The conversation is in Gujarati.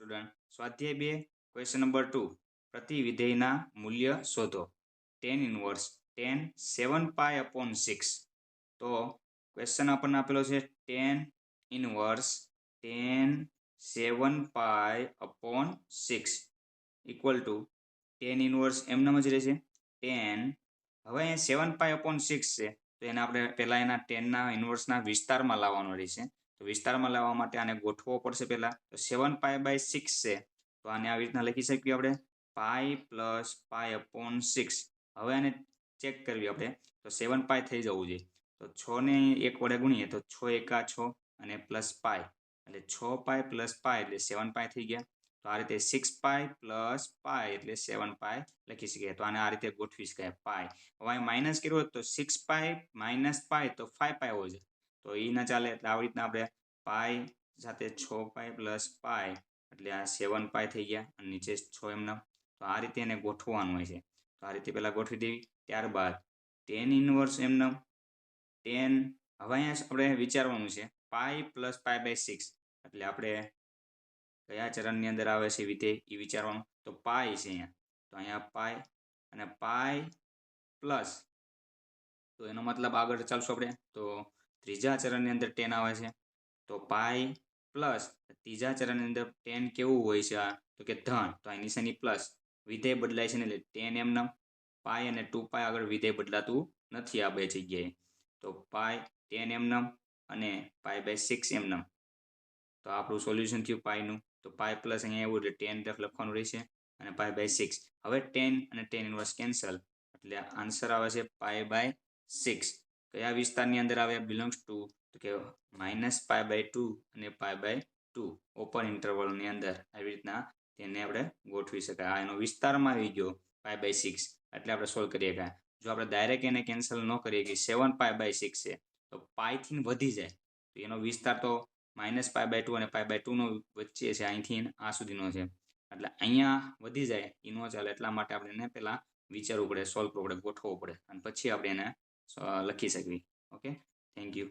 સ્ટુડન્ટ સ્વાધ્યાય 2 ક્વેશ્ચન નંબર 2 પ્રતિ વિધેયના મૂલ્ય શોધો tan ઇનવર્સ tan 7π/6 તો ક્વેશ્ચન આપણને આપેલો છે tan inverse tan 7π/6 equal to tan inverse એમનામ જ રહેશે tan હવે અહીંયા 7π/6 છે તો એને આપણે પહેલા એના tan ના ઇનવર્સના વિસ્તારમાં લાવવાનો રહેશે તો વિસ્તારમાં લાવવા માટે આને ગોઠવવો પડશે પહેલા તો 7π/6 છે તો આને આવી રીતના લખી શકીએ આપણે π+π/6 હવે આને ચેક કરવી આપણે તો 7π થઈ જવું જોઈએ તો 6 ને 1 વડે ગુણીએ તો 6 એકા 6 અને પ્લસ પાઈ એટલે 6π + પાઈ એટલે 7π થઈ ગયા તો આ રીતે 6π + પાઈ એટલે 7π લખી શકીએ તો આને આ રીતે ગોઠવી શકાય પાઈ હવે અહીં માઇનસ કર્યો તો 6π - પાઈ તો 5π હોય છે તો એ ના ચાલે એટલે આવી રીતના આપણે પાઈ સાથે 6π + પાઈ એટલે આ 7π થઈ ગયા અને નીચે 6 એમના તો આ રીતે એને ગોઠવવાનું હોય છે તો આ રીતે પહેલા ગોઠવી દેવી ત્યારબાદ tan ઇનવર્સ એમના tan હવે અહીંયા આપણે વિચારવાનું છે પાઈ + પાઈ/6 એટલે આપણે કયા ચરણની અંદર આવે છે વિધેય એ વિચારવાનું તો પાઈ છે અહીંયા તો અહીંયા પાઈ અને પાઈ પ્લસ તો એનો મતલબ આગળ ચાલશું આપણે તો ત્રીજા ચરણની અંદર tan આવે છે તો પાઈ પ્લસ ત્રીજા ચરણની અંદર tan કેવું હોય છે તો કે ધન તો આ નિશાની પ્લસ વિધેય બદલાય છે ને એટલે tan એમનામ પાઈ અને 2π આગળ વિધેય બદલાતું નથી આ બે જગ્યાએ તો પાઈ tan એમનામ અને પાઈ/6 એમનામ તો આપણું સોલ્યુશન થયું પાઈનું તો પાઈ પ્લસ અહીંયા એવું એટલે tan તરફ લખવાનું રહેશે અને પાઈ/6 હવે tan અને tan ઇનવર્સ કેન્સલ એટલે આન્સર આવે છે પાઈ/6 કયા વિસ્તારની અંદર આવે બિલોંગ્સ ટુ તો કે -π/2 અને π/2 ઓપન ઇન્ટરવલની અંદર આવી રીતના તેને આપણે ગોઠવી શકાય આ એનો વિસ્તારમાં આવી ગયો π/6 એટલે આપણે સોલ્વ કરીએ કે જો આપણે ડાયરેક્ટ એને કેન્સલ ન કરીએ કે 7π/6 છે તો પાઈથી વધી જાય તો એનો વિસ્તાર તો -π/2 અને π/2 નો વચ્ચે છે અહીંથી આ સુધીનો છે એટલે અહીંયા વધી જાય એ ન ચાલે એટલા માટે આપણે એને પહેલા વિચારવું પડે સોલ્વ કરવું પડે ગોઠવવું પડે અને પછી આપણે એને લખી શકીએ ઓકે થેન્ક યુ